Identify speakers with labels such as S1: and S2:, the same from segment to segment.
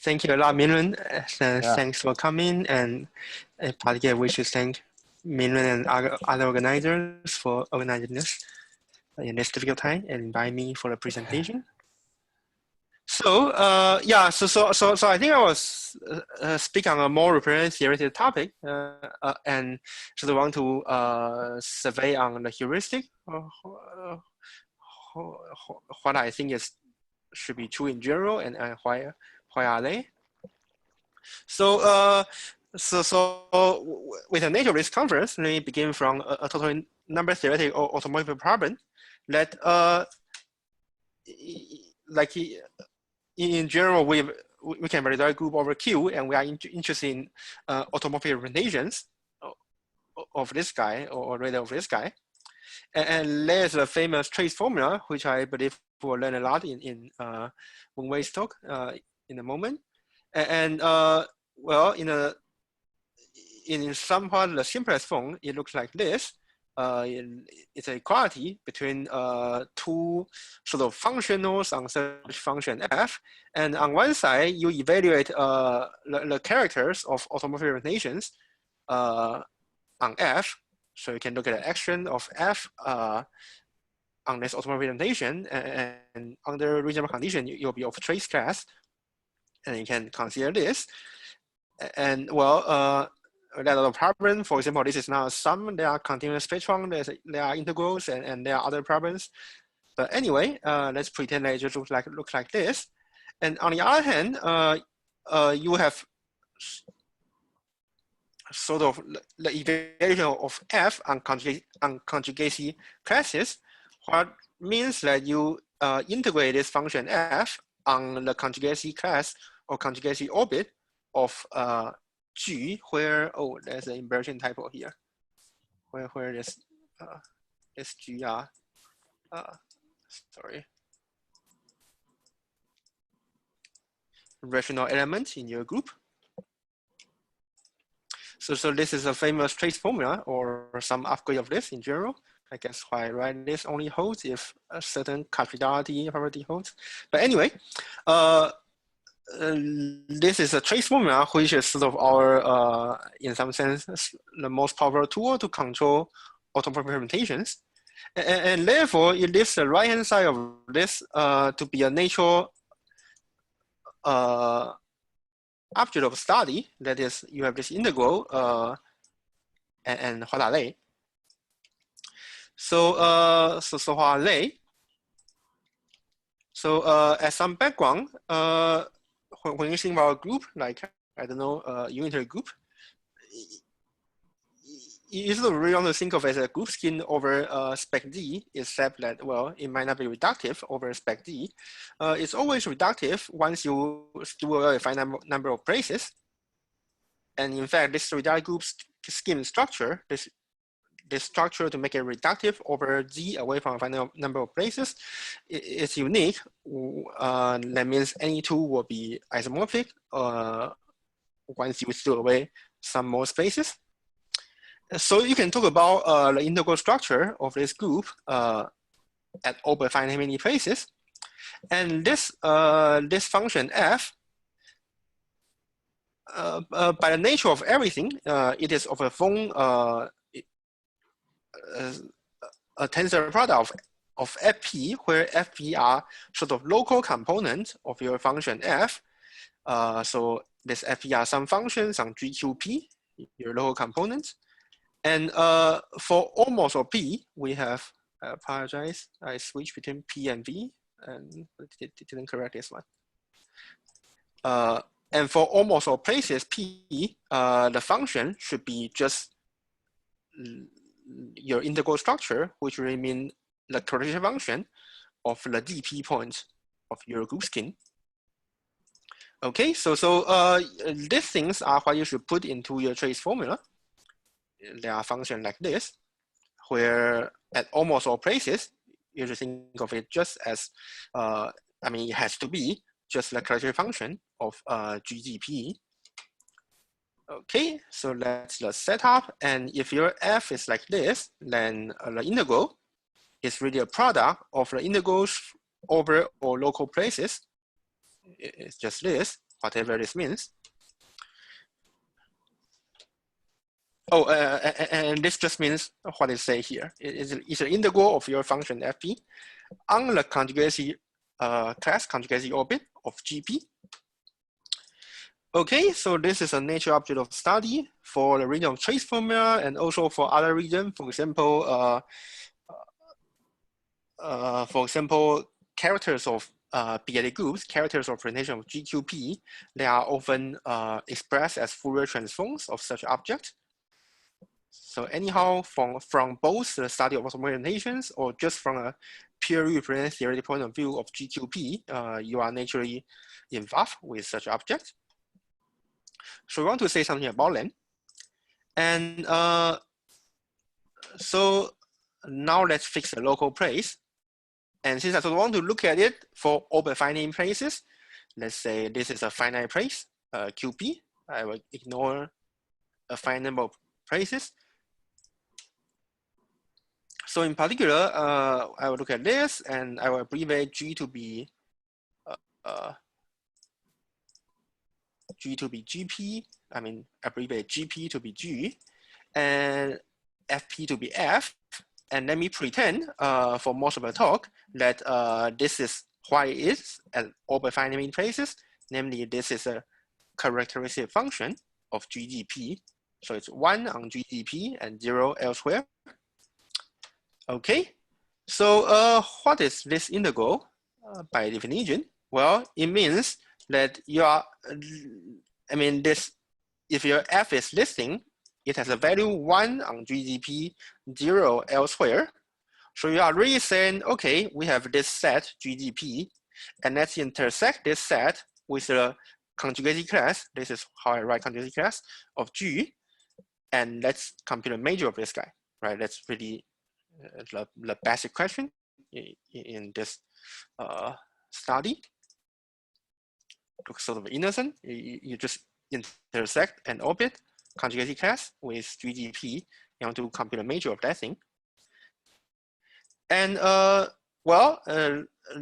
S1: Thank you a lot, Minlun.
S2: Yeah.
S1: Thanks for coming, and particularly we should thank Minlun and other organizers for organizing this in this difficult time and invite me for the presentation. So yeah, so I think I was speaking on a more representative theoretic topic, and sort of want to survey on the heuristic, what I think should be true in general, and why are they? So with the nature of this conference, let me begin from a total number theoretic or automorphic problem that like in general we can validate a group over Q, and we are interested in automorphic representations of this guy, or rather of this guy. And there's a famous trace formula, which I believe we'll learn a lot in Wen Wei's talk in a moment. And well, in somewhat the simplest form, it looks like this. It's an equality between two sort of functionals on such function f, and on one side you evaluate the characters of automorphic representations on f. So you can look at the action of f on this automorphic representation, and under reasonable condition, you'll be of trace class, and you can consider this. And well, there are problem. For example, this is not a sum. There are continuous spectrum. There are integrals, and there are other problems. But anyway, let's pretend that it just looks like this. And on the other hand, you have sort of the evaluation of f on conjugacy classes, what means that you integrate this function f on the conjugacy class or conjugacy orbit of G, where, oh, there's an inversion typo here, where this G are, sorry, rational elements in your group. So this is a famous trace formula, or some upgrade of this in general. I guess why I write this only holds if a certain cardinality property holds. But anyway, this is a trace formula, which is sort of our, in some sense, the most powerful tool to control automorphic representations. And therefore, it leaves the right-hand side of this to be a natural object of study. That is, you have this integral, and what are they? So, so what are they? So, as some background, when you think about a group, like, I don't know, unitary group, you sort of really want to think of it as a group skin over spec D, except that, well, it might not be reductive over spec D. It's always reductive once you do a finite number of places. And in fact, this reductive group scheme structure, this structure to make it reductive over Z away from a finite number of places, is unique. That means any two will be isomorphic once you steal away some more spaces. So you can talk about the integral structure of this group at over finite many places. And this function f, by the nature of everything, it is of a form, a tensor product of fp, where fp are sort of local components of your function f. So this fp are some functions on GQP, your local components. And for almost or P, we have, I apologize, I switched between P and V, and didn't correct this one. And for almost all places P, the function should be just your integral structure, which will mean the correlation function of the DP points of your group skin. Okay, so these things are what you should put into your trace formula. There are functions like this, where at almost all places, you should think of it just as, I mean, it has to be just the correlation function of GGP. Okay, so that's the setup. And if your f is like this, then the integral is really a product of the integrals over all local places. It's just this. whatever this means. Oh, and this just means what it say here. It's an integral of your function fp on the conjugacy class conjugacy orbit of GP. Okay, so this is a nature object of study for the region of trace formula and also for other region. For example, characters of periodic groups, characters of presentation of GQP, they are often expressed as Fourier transforms of such objects. So anyhow, from both the study of representations or just from a purely representative theoretic point of view of GQP, you are naturally involved with such objects. So we want to say something about them. And so now let's fix the local place. And since I want to look at it for open finite places, let's say this is a finite place, QP. I will ignore a finite number of places. So in particular, I will look at this and I will abbreviate G to be GP. I mean, abbreviate GP to be G and FP to be F. And let me pretend for most of the talk that this is why it is at open finite places. Namely, this is a characteristic function of GGP. So it's 1 on GGP and 0 elsewhere. Okay, so what is this integral by definition? Well, it means that you are, I mean, this, if your F is listing, it has a value 1 on GGP, 0 elsewhere. So you are really saying, okay, we have this set GGP, and let's intersect this set with the conjugacy class. This is how I write conjugacy class of G, and let's compute a major of this guy, right? That's really the basic question in this study. Looks sort of innocent. You just intersect an orbit conjugacy class with GGP. You want to compute a major of that thing. And there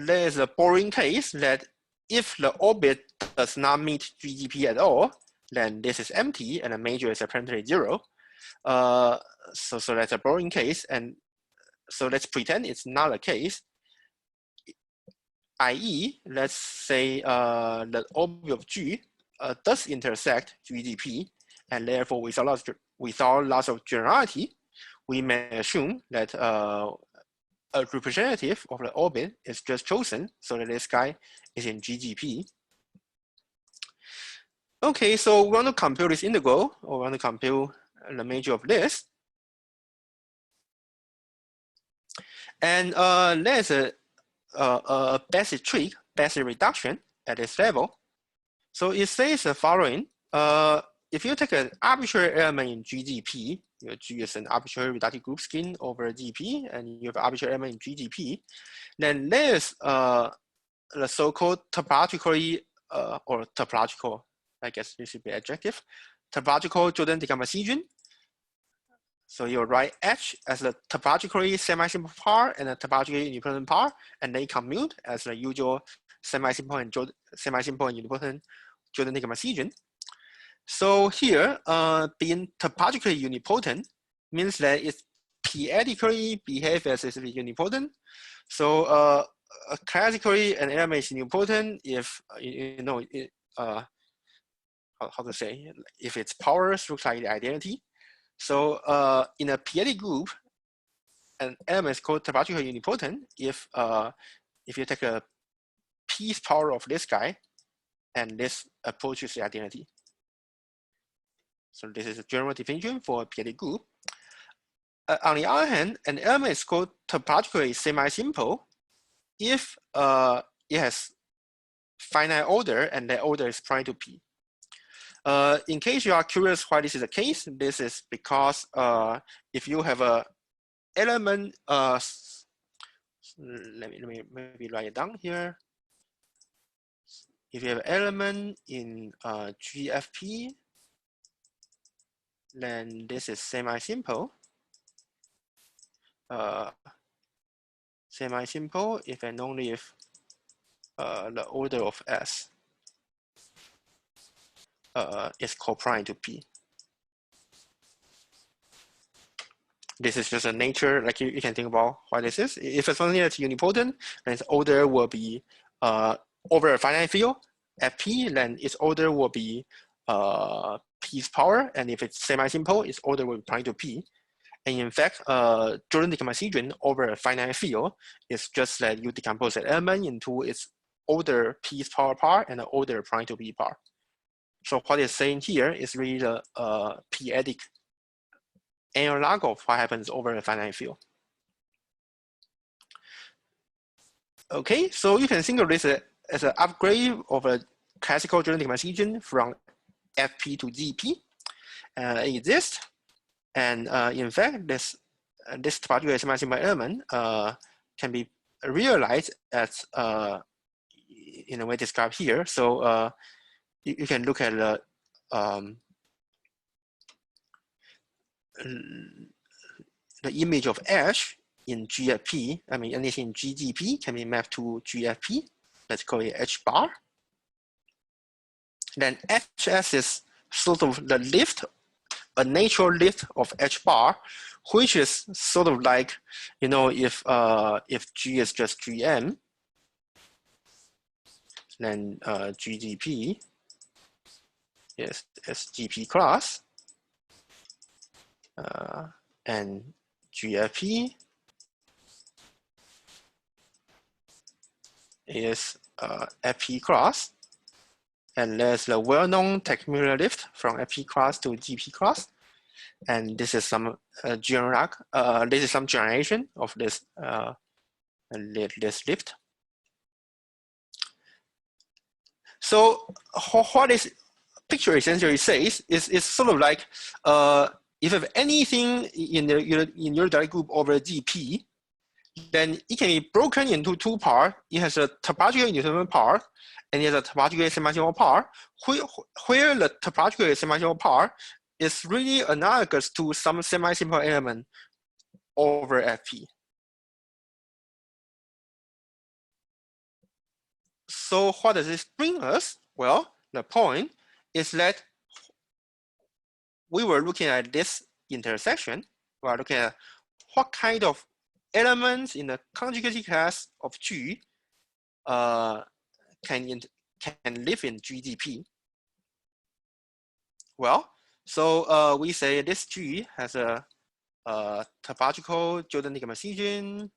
S1: is a boring case that if the orbit does not meet GGP at all, then this is empty and the major is apparently 0. So that's a boring case. And so let's pretend it's not a case, i.e., let's say the orbit of G does intersect GGP, and therefore without loss of generality, we may assume that a representative of the orbit is just chosen so that this guy is in GGP. Okay, so we want to compute this integral, or we want to compute the major of this. And there's a basic trick, basic reduction at this level. So it says the following. If you take an arbitrary element in GGP, your G is an arbitrary reductive group scheme over GP, and you have an arbitrary element in GGP, then there's the so-called topologically, or topological, I guess this should be adjective, topological Jordan decomposition. So you write H as the topologically semi-simple part and the topologically unipotent part, and they commute as the usual semi-simple and unipotent Jordan decomposition. So here, being topologically unipotent means that it p-adically behaves as if it's unipotent. So classically, an element is unipotent if how to say, if its powers look like the identity. So in a p-adic group, an element is called topologically unipotent if you take a p's power of this guy, and this approaches the identity. So this is a general definition for a p-adic group. On the other hand, an element is called topologically semi-simple if it has finite order and the order is prime to p. In case you are curious why this is the case, this is because if you have a element, let me maybe write it down here. If you have an element in GFP, then this is semi-simple. Semi-simple if and only if the order of S is coprime to P. This is just a nature, like you can think about what this is. If it's something that's unipotent, then its order will be over a finite field at P, then its order will be P's power. And if it's semi-simple, its order will be prime to P. And in fact, Jordan decomposition over a finite field is just that you decompose an element into its order P's power part and the order prime to P part. So what it's saying here is really the p-adic analog of what happens over a finite field. Okay, so you can think of this as an upgrade of a classical Jordan decomposition from FP to GP. It exists, and in fact, this particular semi-simple element can be realized as in a way described here. So you can look at the image of H in GFP. I mean, anything in GGP can be mapped to GFP. Let's call it H bar. Then HS is sort of the lift, a natural lift of H bar, which is sort of like, you know, if G is just GM, then GGP is GP class, and GFP is FP class. And there's the well-known tachymeter lift from FP class to GP class. And this is some this is some generation of this this lift. So what this picture essentially says is sort of like if you have anything in your direct group over GP, then it can be broken into two parts. It has a topologically independent part, and it has a topologically semi-simple part, where the topologically semi-simple part is really analogous to some semi-simple element over FP. So what does this bring us? Well, the point is that we were looking at this intersection. We are looking at what kind of elements in the conjugacy class of G can live in GGP. Well, so we say this G has a topological Jordan decomposition,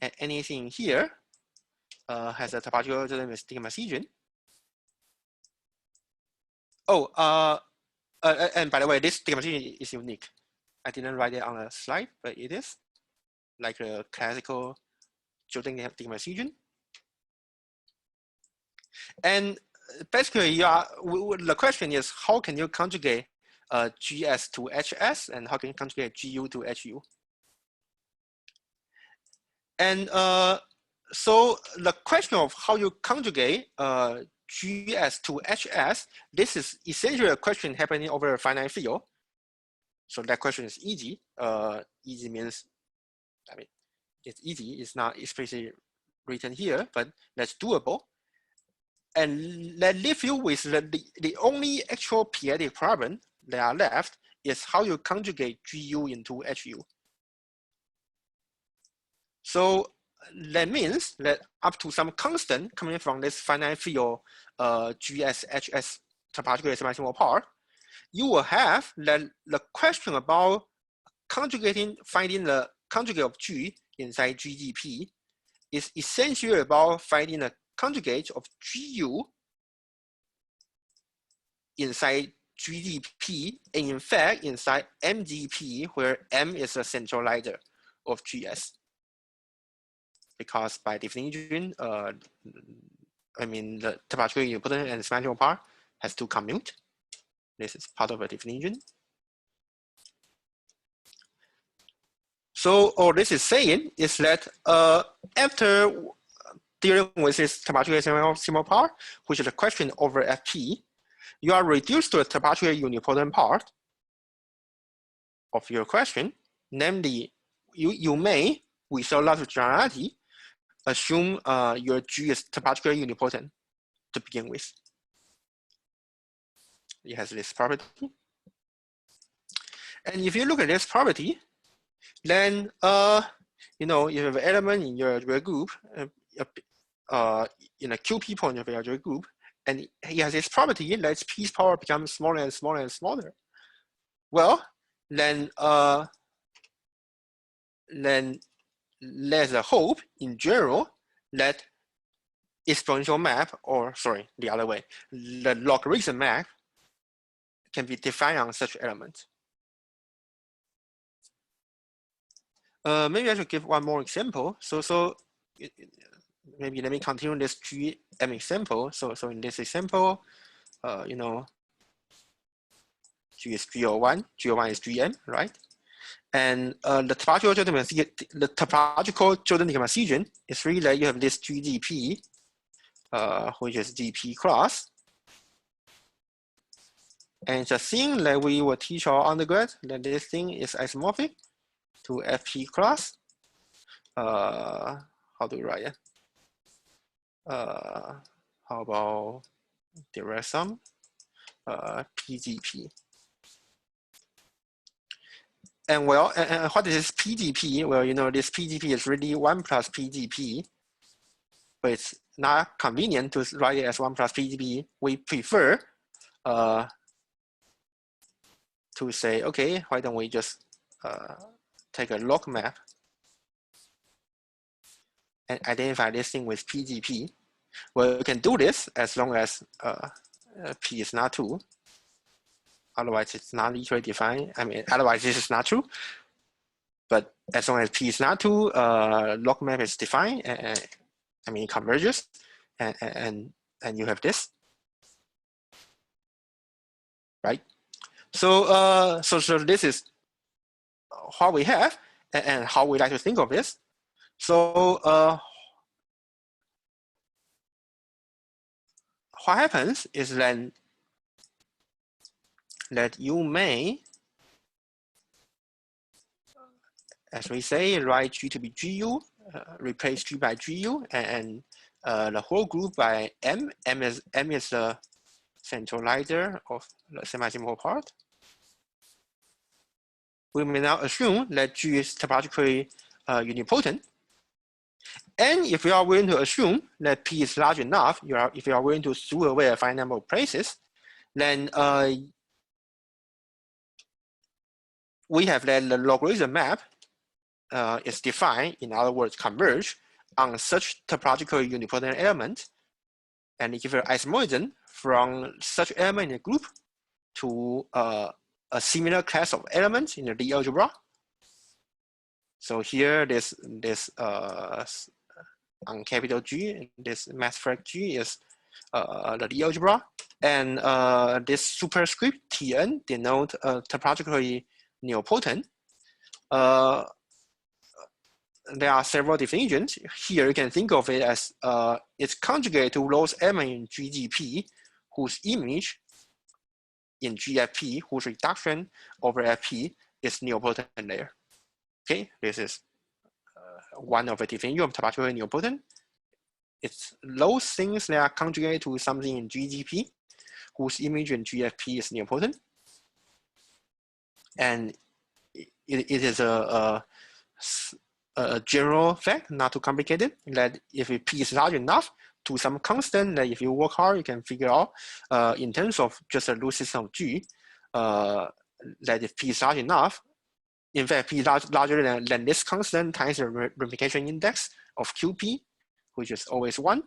S1: and anything here has a topological Jordan decomposition. Oh, and by the way, this decomposition is unique. I didn't write it on the slide, but it is like a classical Jordan decomposition. And basically, the question is, how can you conjugate GS to HS, and how can you conjugate GU to HU? And so the question of how you conjugate GS to HS, this is essentially a question happening over a finite field. So that question is easy. Easy means, I mean, it's easy. It's not explicitly written here, but that's doable. And that leaves you with the only actual p-adic problem that are left is how you conjugate GU into HU. So that means that up to some constant coming from this finite field GS, HS topologically semi-simple part, you will have the question about finding the conjugate of G inside GGP is essentially about finding the conjugate of GU inside GGP, and in fact inside MGP, where M is a centralizer of GS. Because by definition, I mean the topologically unipotent and symmetrical part has to commute. This is part of a definition. So all this is saying is that after dealing with this topologically symmetrical part, which is a question over FP, you are reduced to a topologically unipotent part of your question. Namely, you may, with a lot of generality, assume your G is topologically unipotent to begin with. It has this property. And if you look at this property, then you know, if you have an element in your algebra group, in a QP point of your algebra group, and it has this property that P's power becomes smaller and smaller and smaller. Well, then there's a hope in general that exponential map, or sorry, the other way, the logarithm map can be defined on such elements. Maybe I should give one more example. So maybe let me continue this GM example. So in this example, you know, G is G01, G01 is GM, right? And the topological Jordan decision is really that you have this GDP, which is GP class. And it's a thing that we will teach our undergrad, that this thing is isomorphic to FP class. How do we write it? How about direct sum PGP? And well, and what is PGP? Well, you know, this PGP is really 1 plus PGP, but it's not convenient to write it as 1 plus PGP. We prefer to say, okay, why don't we just take a log map and identify this thing with PGP? Well, you can do this as long as P is not 2. Otherwise, it's not literally defined. I mean, otherwise, this is not true. But as long as P is not 2, log map is defined. I mean, it converges, and you have this, right? So so this is what we have, and how we like to think of this. So what happens is then that you may, as we say, write G to be GU, replace G by GU, and the whole group by M. M is the centralizer of the semi-simple part. We may now assume that G is topologically unipotent. And if we are willing to assume that P is large enough, if you are willing to throw away a finite number of places, then we have that the logarithm map is defined, in other words, converge on such topologically unipotent element, and give an isomorphism from such element in a group to a similar class of elements in the Lie algebra. So here, this on capital G, this math frac G is the Lie algebra, and this superscript Tn denote topologically nilpotent. There are several definitions. Here you can think of it as it's conjugate to those elements in GGP whose image in GFP, whose reduction over FP is nilpotent there. Okay, this is one of the definitions of topologically nilpotent. It's those things that are conjugate to something in GGP whose image in GFP is nilpotent. And it is a general fact, not too complicated, that if P is large enough to some constant that if you work hard, you can figure out in terms of just a loose system of G, that if P is large enough, in fact, P is larger than this constant times the replication index of QP, which is always 1,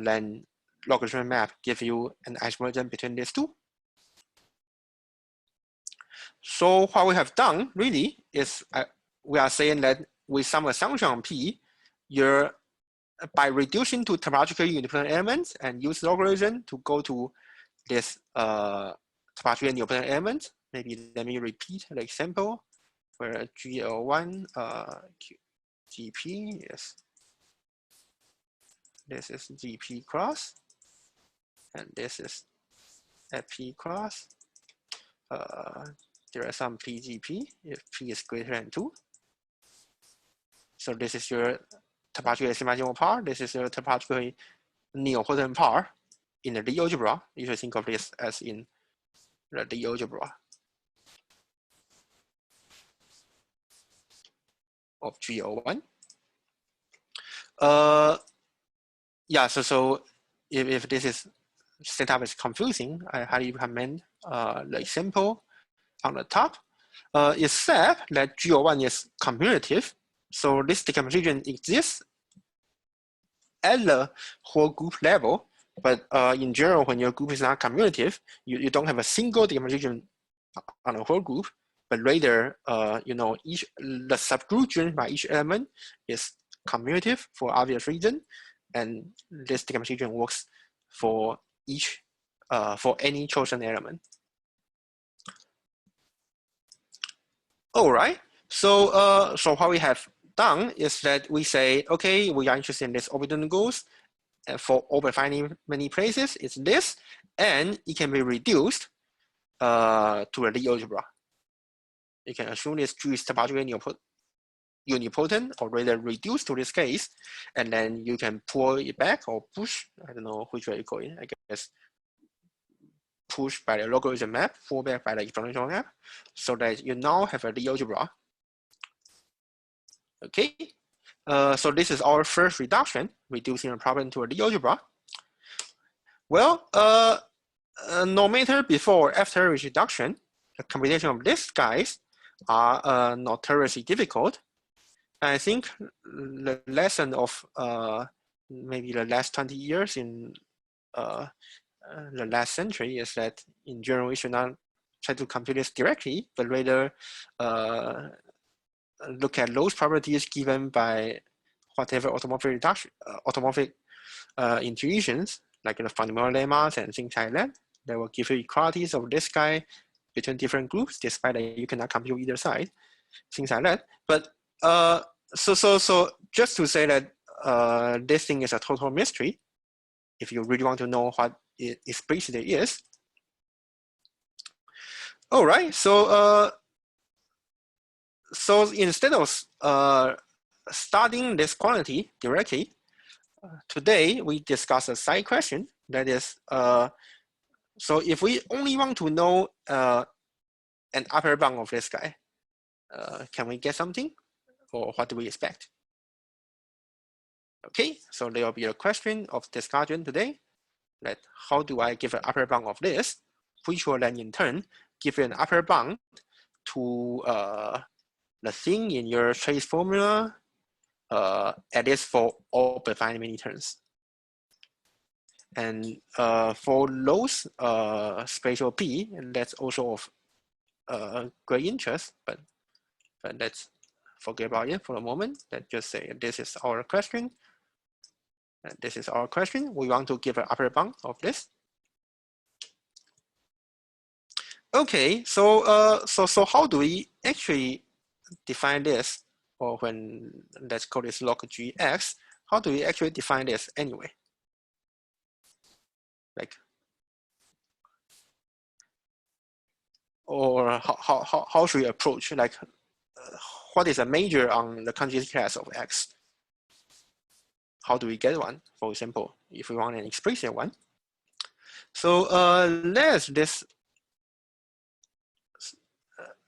S1: then logarithm map gives you an isomorphism between these two. So what we have done really is we are saying that with some assumption on P, you're by reducing to topologically unipotent elements and use logarithm to go to this topologically unipotent element. Maybe let me repeat the example where GL1 GP is, this is GP cross, and this is FP cross. There are some PGP if P is greater than 2. So this is your topologically semi-general part. This is a topologically nilpotent part in the Lie algebra. You should think of this as in the Lie algebra of G01. Yeah, so if this is setup is confusing, I highly recommend the example on the top. Except that G01 is commutative, so this decomposition exists at the whole group level, but in general, when your group is not commutative, you don't have a single decomposition on the whole group, but rather, the subgroup by each element is commutative for obvious reason, and this decomposition works for each for any chosen element. All right. So what we have done is that we say, okay, we are interested in this orbital goals. For over many places, it's this, and it can be reduced to a Lie algebra. You can assume this G is topologically unipotent, or rather reduced to this case, and then you can pull it back or push. I don't know which way you call it. I guess push by the logarithm map, pull back by the exponential map, so that you now have a Lie algebra. Okay, so this is our first reduction, reducing a problem to a Lie algebra. Well, no matter before or after reduction, the computation of these guys are notoriously difficult. I think the lesson of maybe the last 20 years in the last century is that in general, we should not try to compute this directly, but rather look at those properties given by whatever automorphic reduction, automorphic intuitions, like the fundamental lemmas and things like that, that will give you equalities of this guy between different groups, despite that you cannot compute either side, things like that. But so just to say that this thing is a total mystery, if you really want to know what it explicitly is. All right, so instead of studying this quantity directly, today we discuss a side question, that is, so if we only want to know an upper bound of this guy, can we get something, or what do we expect? Okay, so there will be a question of discussion today, that how do I give an upper bound of this, which will then in turn give you an upper bound to the thing in your trace formula, at least for all but finite many terms. And for those spatial P, and that's also of great interest, but let's forget about it for a moment. Let's just say this is our question. This is our question. We want to give an upper bound of this. Okay, so so how do we actually define this? Or when, let's call this log gx, how do we actually define this anyway? Like, or how should we approach? Like, what is a measure on the conjugate class of x? How do we get one? For example, if we want an explicit one. So there's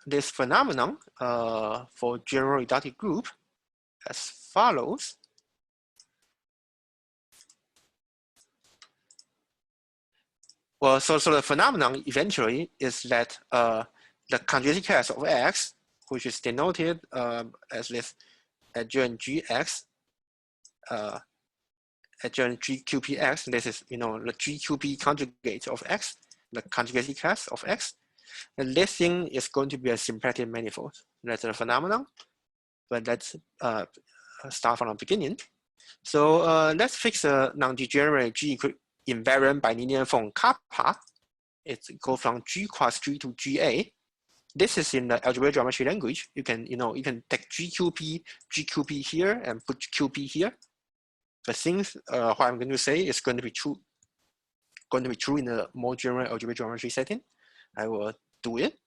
S1: this phenomenon for general reductive group as follows. Well, so the phenomenon eventually is that the conjugate class of x, which is denoted as this adjoint gx, adjoint gqpx. This is the gqp conjugate of x, the conjugate class of x. And this thing is going to be a symplectic manifold. That's a phenomenon. But let's start from the beginning. So let's fix a non-degenerate G invariant bilinear form kappa. It goes from G cross G to GA. This is in the algebraic geometry language. You can take GQP here and put QP here. The things what I'm going to say is going to be true in a more general algebraic geometry setting. I will do it.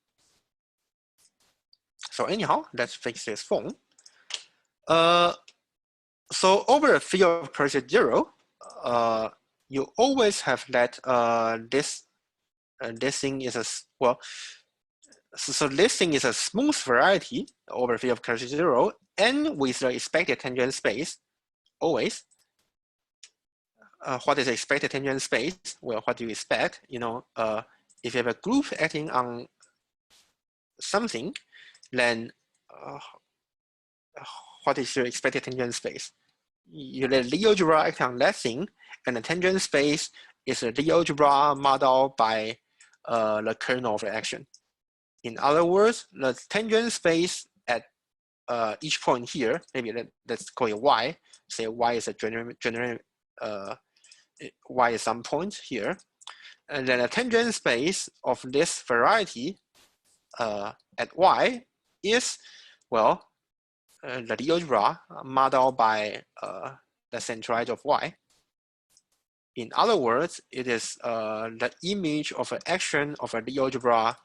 S1: So anyhow, let's fix this form. So over a field of curvature 0, you always have that this thing is a, well, so this thing is a smooth variety over a field of curvature 0 and with the expected tangent space always. What is the expected tangent space? Well, what do you expect? You know, if you have a group acting on something, then what is your expected tangent space? You let Lie algebra act on that thing, and the tangent space is a Lie algebra modeled by the kernel of the action. In other words, the tangent space at each point here, maybe let's call it y. Say y is a y is some point here, and then the tangent space of this variety at y is, well, the Lie algebra modeled by the centroid of y. In other words, it is the image of an action of a Lie algebra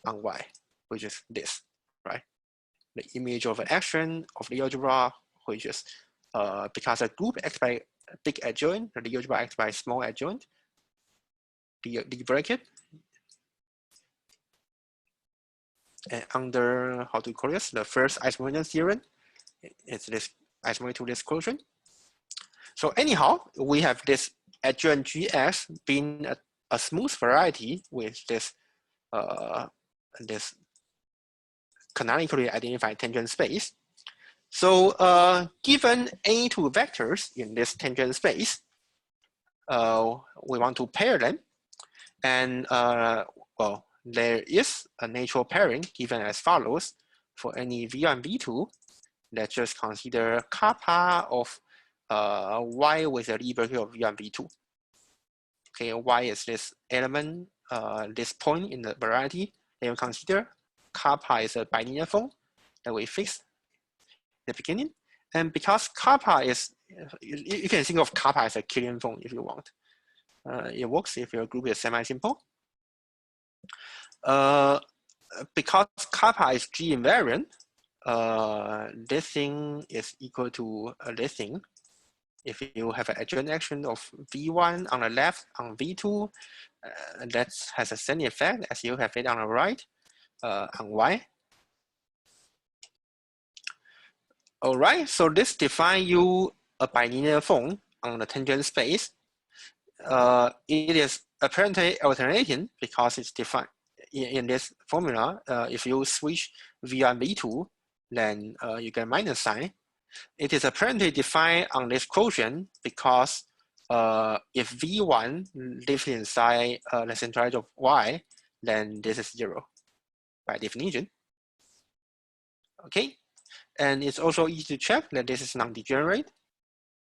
S1: on y, which is this, right? The image of an action of Lie algebra, which is because a group acts by big adjoint, the Lie algebra acts by small adjoint, the bracket. And under, how to call this, the first isomorphism theorem, it's this isomorphic to this quotient. So anyhow, we have this adjoint GX being a smooth variety with this this canonically identified tangent space. So given any two vectors in this tangent space, we want to pair them, and well, there is a natural pairing given as follows. For any V1, V2, let's just consider kappa of y with a Lie bracket of V1, V2. Okay, y is this element, this point in the variety that you consider. Kappa is a bilinear form that we fixed at the beginning. And because kappa is, you can think of kappa as a Killian form if you want. It works if your group is semi-simple. Because kappa is G invariant, this thing is equal to this thing. If you have an adjoint action of V1 on the left on V2, that has the same effect as you have it on the right on Y. All right, so this defines you a bilinear form on the tangent space. It is apparently alternating because it's defined in this formula. If you switch V1, V2, then you get minus sign. It is apparently defined on this quotient because if V1 lives inside the centroid of Y, then this is 0 by definition. Okay, and it's also easy to check that this is non-degenerate,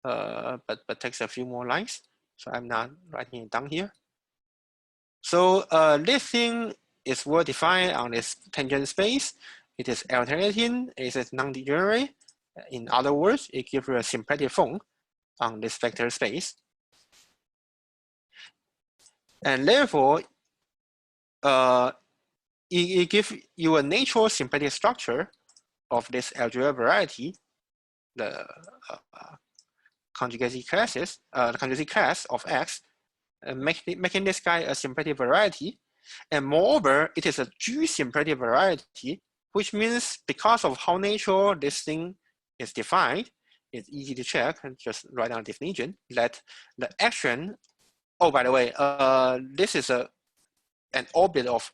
S1: but takes a few more lines. So I'm not writing it down here. So this thing is well defined on this tangent space. It is alternating, it is non-degenerate. In other words, it gives you a symplectic form on this vector space. And therefore, it gives you a natural symplectic structure of this algebra variety, the conjugacy classes, the conjugacy class of X, making this guy a symplectic variety. And moreover, it is a G symplectic variety, which means because of how natural this thing is defined, it's easy to check and just write down definition that the action, oh, by the way, this is an orbit of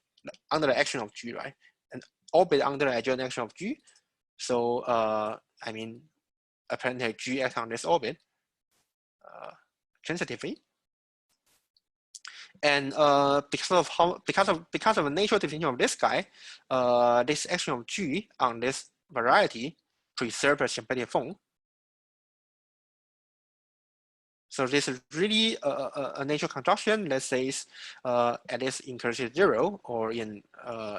S1: under the action of G, right? An orbit under the adjoint action of G. So, I mean, apparently G acts on this orbit transitively. And because of the natural definition of this guy, this action of G on this variety preserve a symplectic form. So this is really a natural construction that says at least in curvature 0 or in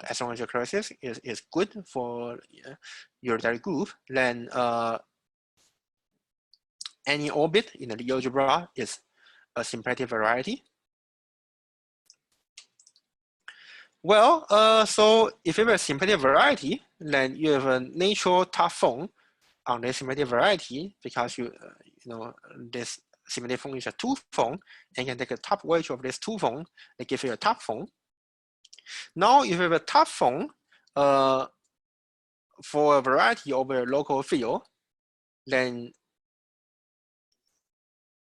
S1: astronomical curvature is good for your direct group. Then any orbit in the Lie algebra is a symplectic variety. Well, so if you have a symplectic variety, then you have a natural top form on this symmetric variety, because you know this symmetric phone is a two phone, and you can take a top wedge of this two phone, they give you a top phone. Now, if you have a top phone for a variety of a local field, then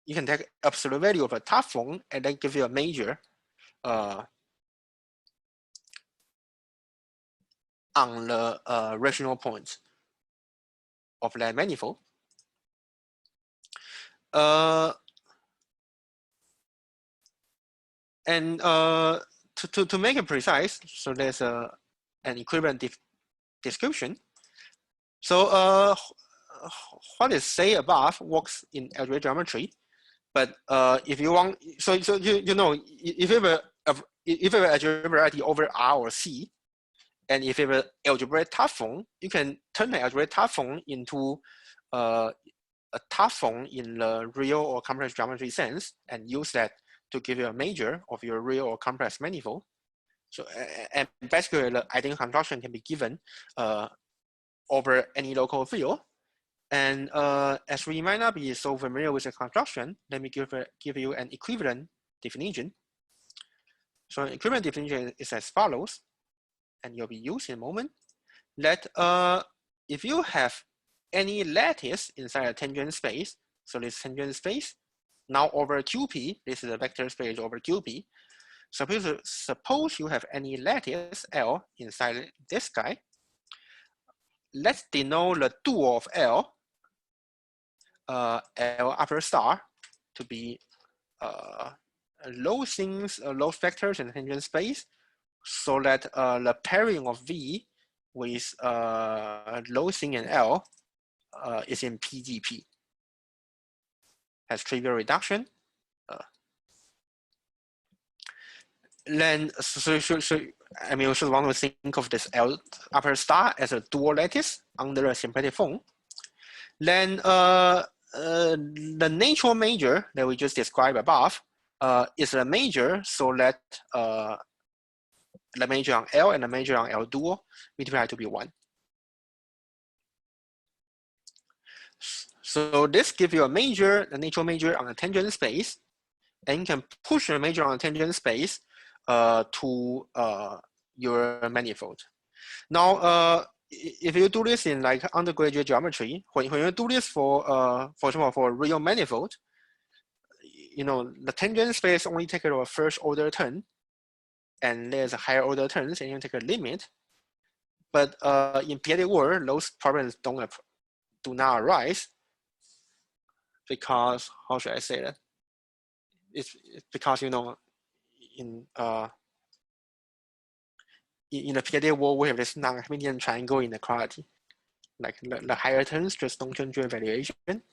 S1: you can take absolute value of a top phone and then give you a major on the rational points of that manifold. And to make it precise, so there's an equivalent description. So what is say above works in algebraic geometry, but if you want, so you know, if you have if you have an algebraic variety over R or C, and if you have an algebraic top phone, you can turn the algebraic top phone into a top phone in the real or complex geometry sense, and use that to give you a major of your real or complex manifold. So, and basically the identical construction can be given over any local field. And as we might not be so familiar with the construction, let me give you an equivalent definition. So an equivalent definition is as follows, and you'll be used in a moment. That if you have any lattice inside a tangent space, so this tangent space, now over QP, this is a vector space over QP. Suppose you have any lattice L inside this guy. Let's denote the dual of L, L upper star, to be low things, low vectors in the tangent space, so that the pairing of V with low thing in L is in PGP. Has trivial reduction. Then, I mean, we should want to think of this L upper star as a dual lattice under a symplectic phone. Then the natural major that we just described above is a major, so that the major on L and the major on L dual multiply to be 1. So this gives you a major, the natural major on a tangent space, and you can push a major on a tangent space to your manifold. Now, if you do this in like undergraduate geometry, when you do this for example, for a real manifold, you know, the tangent space only take a first order term, and there's a higher order terms, and you take a limit. But in periodic world, those problems do not arise, because, how should I say that? It's because, you know, in the periodic world, we have this non-Archimedean triangle inequality. Like the higher terms just don't change your evaluation.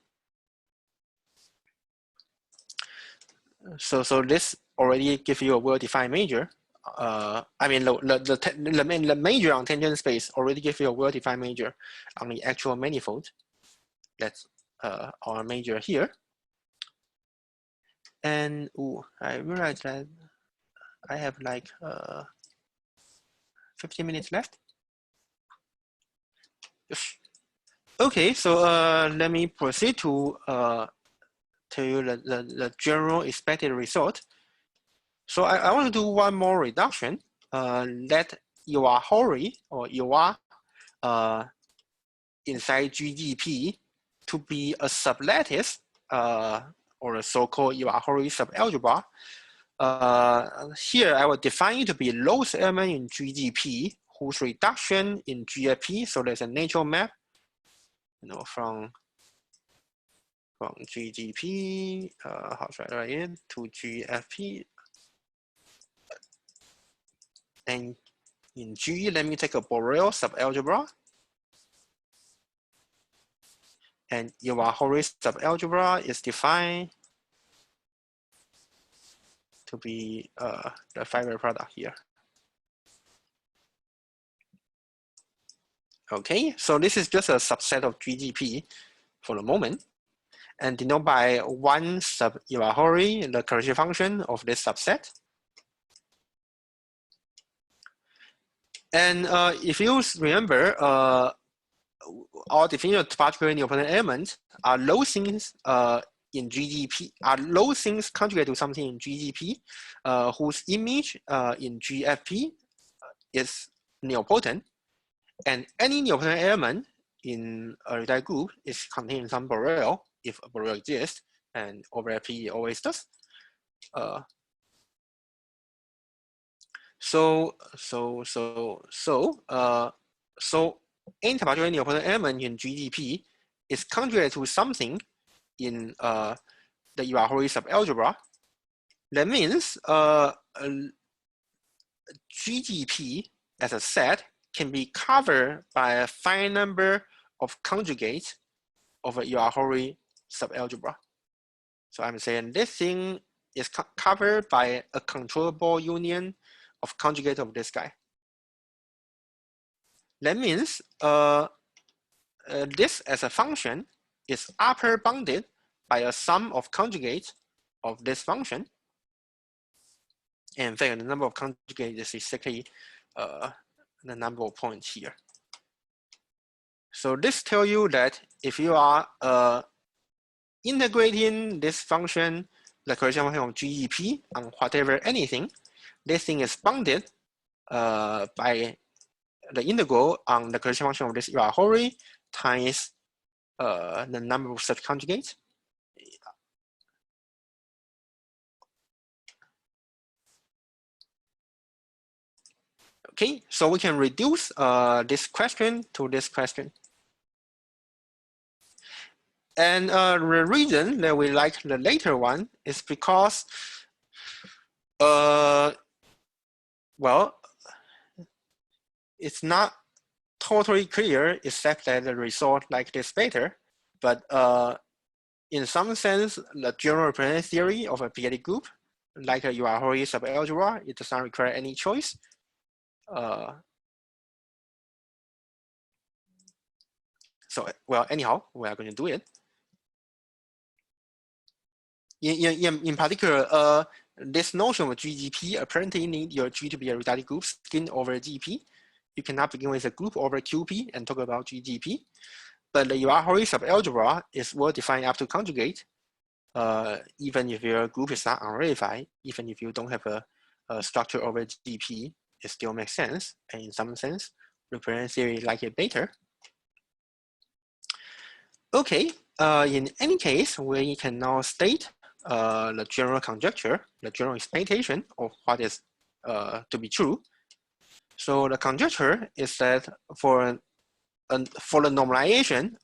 S1: So this already gives you a well-defined major. I mean, the major on tangent space already gives you a well-defined major on the actual manifold. That's our major here. And I realized that I have like 15 minutes left. Okay, so let me proceed to tell you the general expected result. So I want to do one more reduction. Let Iwahori or Iwa inside GGP to be a sublattice or a so-called Iwahori subalgebra. Here I will define it to be lowest element in GGP whose reduction in GFP. So there's a natural map, you know, from GGP, how should I write it, to GFP. And in G, let me take a Borel subalgebra. And Iwahori subalgebra is defined to be the fiber product here. Okay, so this is just a subset of GGP for the moment, and denoted by one sub Iwahori, the correction function of this subset. And if you remember, our definition of topologically unipotent element are those things in GGP, are those things conjugate to something in GGP whose image in GFP is nilpotent, and any nilpotent element in a reduced group is contained in some Borel if a Borel exists, and over FP it always does. So any topologically unipotent element in GGP is conjugated to something in the Iwahory subalgebra. That means GGP as a set can be covered by a finite number of conjugates of a Iwahory subalgebra. So I'm saying this thing is covered by a controllable union of conjugate of this guy. That means this as a function is upper bounded by a sum of conjugates of this function. And in fact, the number of conjugates is exactly the number of points here. So this tells you that if you are integrating this function, the correction function of GEP on whatever anything, this thing is bounded by the integral on the correction function of this Iwahory times the number of such conjugates. Okay, so we can reduce this question to this question. And the reason that we like the later one is because, well, it's not totally clear except that the result like this better, but in some sense, the general representative theory of a periodic group, like a Iwahory subalgebra, it does not require any choice. So, well, anyhow, we are going to do it. In particular, this notion of GGP apparently need your G to be a reductive group skin over GP. You cannot begin with a group over QP and talk about GGP. But the Iwahory subalgebra is well defined up to conjugate, even if your group is not unrarified, even if you don't have a structure over GP, it still makes sense. And in some sense, representative theory like it better. Okay, in any case, we can now state the general conjecture, the general expectation of what is to be true. So the conjecture is that for the normalization,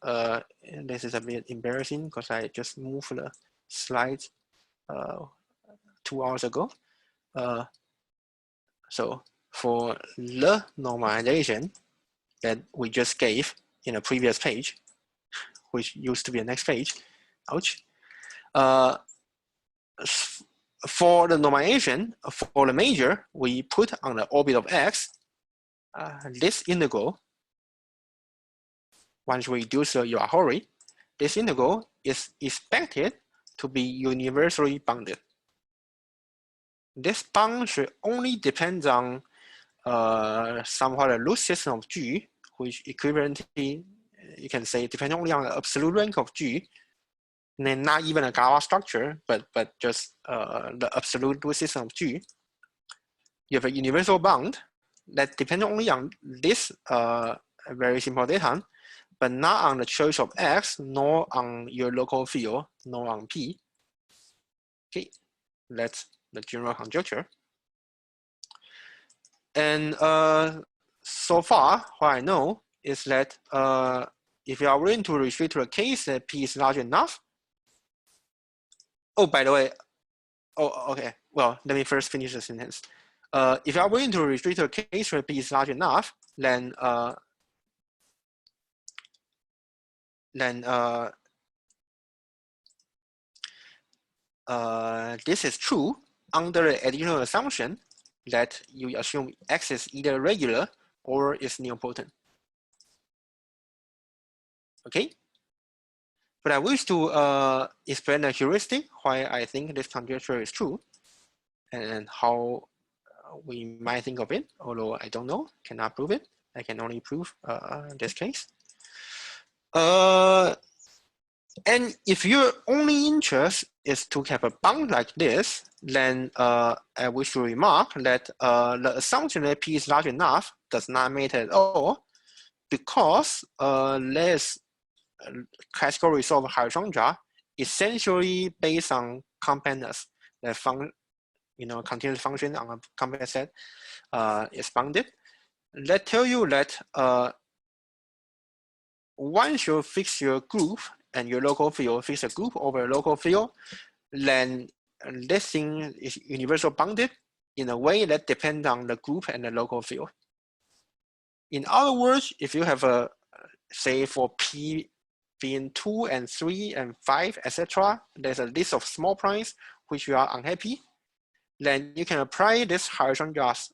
S1: this is a bit embarrassing because I just moved the slides 2 hours ago. So for the normalization that we just gave in a previous page, which used to be the next page, ouch. For the normalization, for the major, we put on the orbit of X, this integral, once we reduce the Iwahory, this integral is expected to be universally bounded. This bound should only depend on somewhat a loose system of G, which equivalently, you can say, depends only on the absolute rank of G, and then not even a Galois structure, but just the absolute loose system of G. You have a universal bound that depends only on this very simple data, but not on the choice of X, nor on your local field, nor on P. Okay, that's the general conjecture. And so far, what I know is that if you are willing to restrict to a case that P is large enough. Oh, by the way, oh, okay. Well, let me first finish the sentence. If you are willing to restrict to a case where P is large enough, then this is true under the additional assumption that you assume X is either regular or is nilpotent. Okay? But I wish to explain a heuristic why I think this conjecture is true and how we might think of it, although I don't know, cannot prove it. I can only prove this case. And if your only interest is to have a bound like this, then we should remark that the assumption that P is large enough does not matter at all, because this classical result of Harshanja essentially based on compactness. The continuous function on a compact set is bounded. That tell you that once you fix your group and your local field, fix a group over a local field, then this thing is universal bounded in a way that depends on the group and the local field. In other words, if you have a, say for P being 2 and 3 and 5, etc., there's a list of small primes which you are unhappy, then you can apply this Harshonja's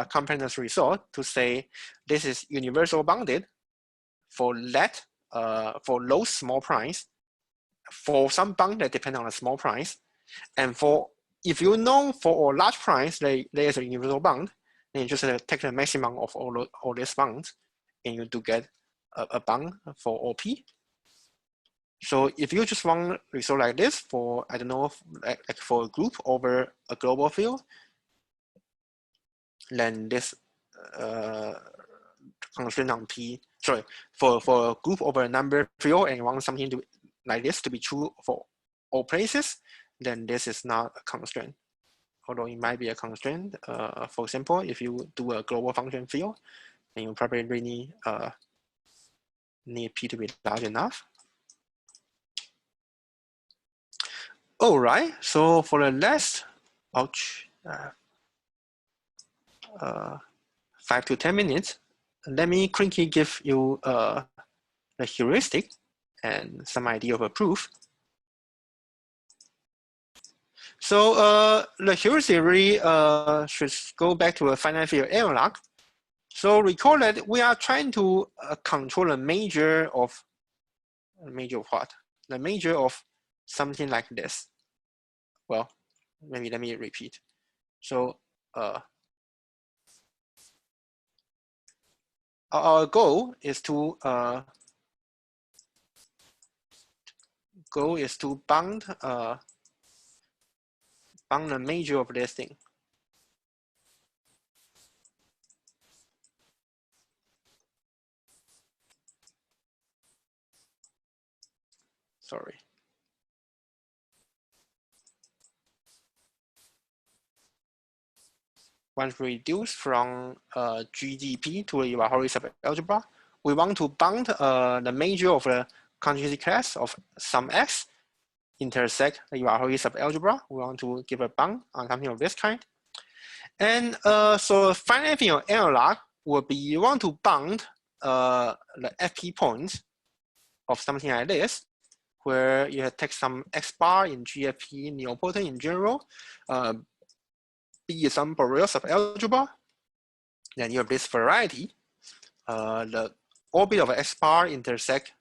S1: compactness result to say this is universal bounded for that, for those small primes, for some bound that depend on the small primes, and for if you know for all large primes there is a universal bound, then you just take the maximum of all these bounds, and you do get a bound for OP. So if you just want a result like this for, I don't know, like for a group over a global field, then this constraint on P, sorry, for a group over a number field and you want something to, like this to be true for all places, then this is not a constraint, although it might be a constraint. For example, if you do a global function field, then you probably really need P to be large enough. All right, so for the last, 5 to 10 minutes, let me quickly give you the heuristic and some idea of a proof. So the heuristic really should go back to a finite field analog. So recall that we are trying to control the measure of what? The measure of something like this. Well, maybe let me repeat. So our goal is to bound the measure of this thing. Sorry. Once reduced from GDP to a heuristic algebra, we want to bound the measure of the continuity class of some x intersect the heuristic algebra. We want to give a bound on something of this kind. And so finite field analog will be, you want to bound the FP points of something like this, where you take some x bar in GFP nilpotent in general, be some Borel of algebra, then you have this variety. The orbit of x bar intersect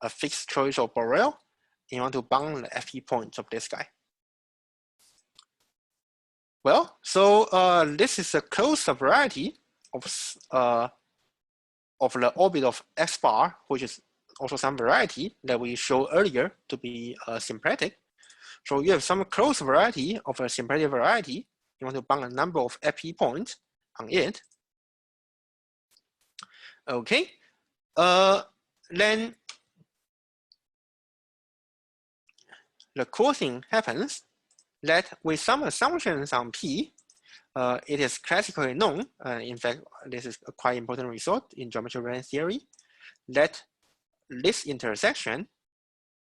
S1: a fixed choice of Borel, and you want to bound the FP points of this guy. Well, so this is a closed variety of the orbit of x bar, which is also some variety that we showed earlier to be symplectic. So you have some closed variety of a symplectic variety. You want to bound a number of FP points on it. Okay, then the cool thing happens that with some assumptions on P, it is classically known, in fact, this is a quite important result in geometric variance theory, that this intersection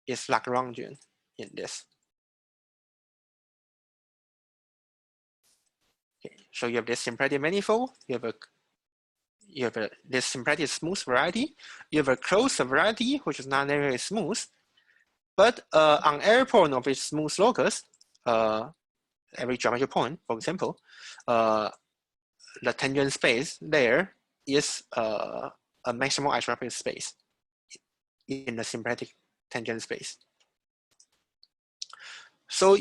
S1: is Lagrangian in this. Okay, so you have this symplectic manifold, you have this symplectic smooth variety, you have a closed variety which is not necessarily smooth, but on every point of its smooth locus, every geometric point, for example, the tangent space there is a maximal isotropic space in the symplectic tangent space. So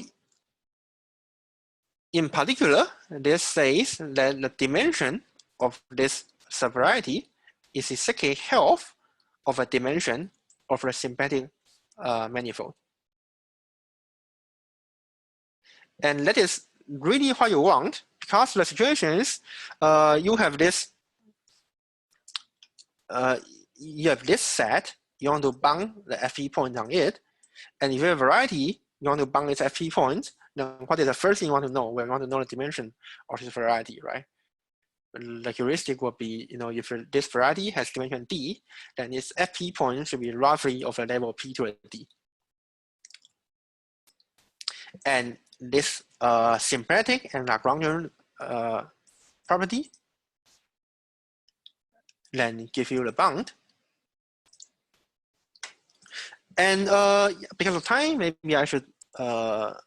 S1: in particular, this says that the dimension of this subvariety is exactly half of a dimension of a symplectic manifold. And that is really what you want, because the situation is you have this set, you want to bound the FE point on it, and if you have a variety, you want to bound its FE point, then what is the first thing you want to know? We want to know the dimension of this variety, right? The heuristic would be, if this variety has dimension D, then its FP point should be roughly of the level P to the D. And this symplectic and Lagrangian property then give you the bound. And because of time, maybe I should, well,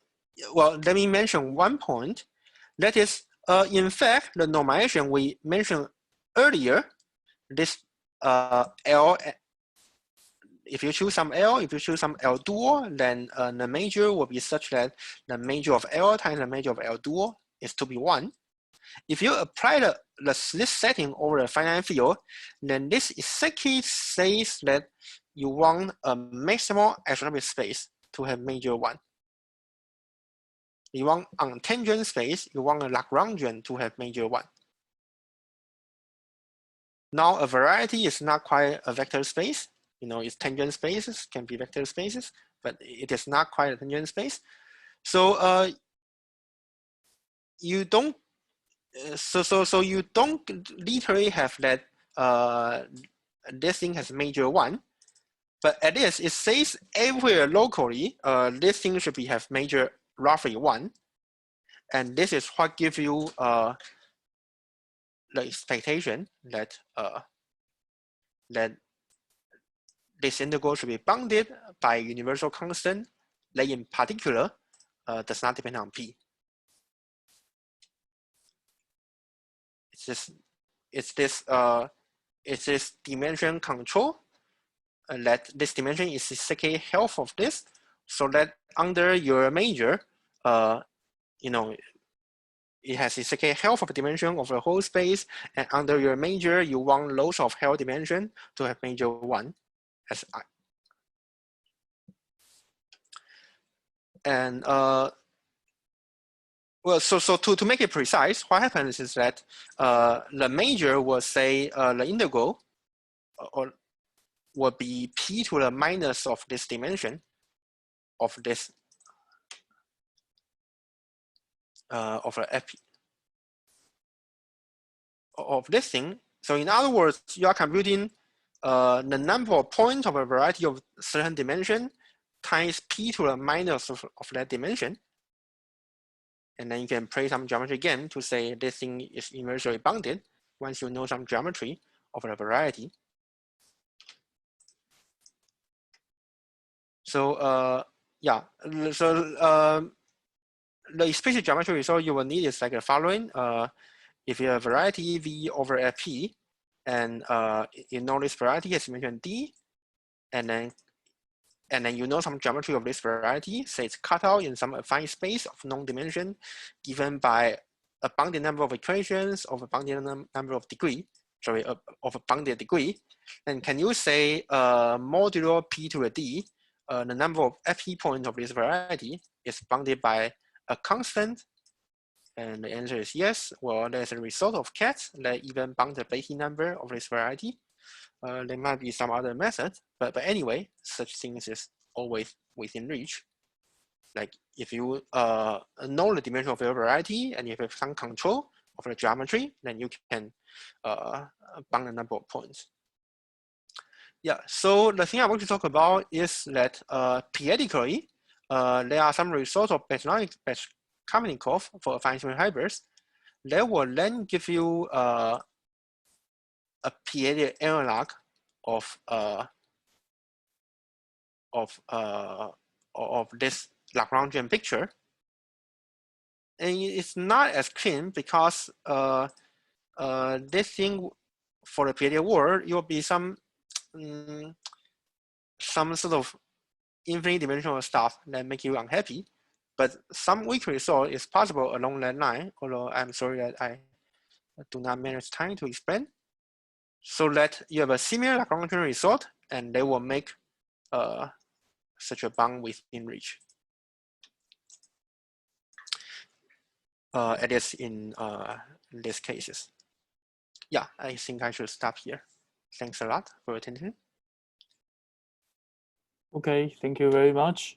S1: let me mention one point. That is, in fact, the normalization we mentioned earlier, this L, if you choose some L, if you choose some L dual, then the major will be such that the major of L times the major of L dual is to be 1. If you apply this setting over a finite field, then this exactly says that you want a maximal isotropic space to have major 1. You want on tangent space, you want a Lagrangian to have major 1. Now a variety is not quite a vector space. Its tangent spaces can be vector spaces, but it is not quite a tangent space. So you don't. So you don't literally have that this thing has major 1, but at least it says everywhere locally this thing should have major roughly 1, and this is what gives you the expectation that that this integral should be bounded by a universal constant that in particular does not depend on P. It's this dimension control, that this dimension is exactly half of this, so that under your major, it has exactly half of the dimension of the whole space, and under your major, you want loads of half dimension to have major 1 as I. And well, so to make it precise, what happens is that the major will say the integral or will be P to the minus of this dimension of this of the FP of this thing. So in other words, you are computing the number of points of a variety of certain dimension times P to the minus of that dimension. And then you can play some geometry again to say this thing is inversely bounded once you know some geometry of a variety. So yeah, so the explicit geometry result you will need is like the following. If you have a variety V over Fp, and you know this variety has dimension D, and then you know some geometry of this variety, say it's cut out in some affine space of known dimension, given by a bounded number of equations of a bounded number of degree, of a bounded degree. And can you say modulo P to the D, the number of Fp points of this variety is bounded by a constant? And the answer is yes. Well, there's a result of cats that even bound the Behe number of this variety. There might be some other method, but anyway, such things is always within reach. Like if you know the dimension of your variety and if you have some control of the geometry, then you can bound a number of points. Yeah, so the thing I want to talk about is that periodically, there are some results of Kamenikov for affine symmetric hybrids that will then give you a periodic analog of this Lagrangian picture, and it's not as clean because this thing for the periodic world, it will be some sort of infinite dimensional stuff that make you unhappy. But some weak result is possible along that line, although I'm sorry that I do not manage time to explain. So that you have a similar Lagrangian result and they will make such a bound within reach. At least in these cases. Yeah, I think I should stop here. Thanks a lot for attention.
S2: Okay, thank you very much.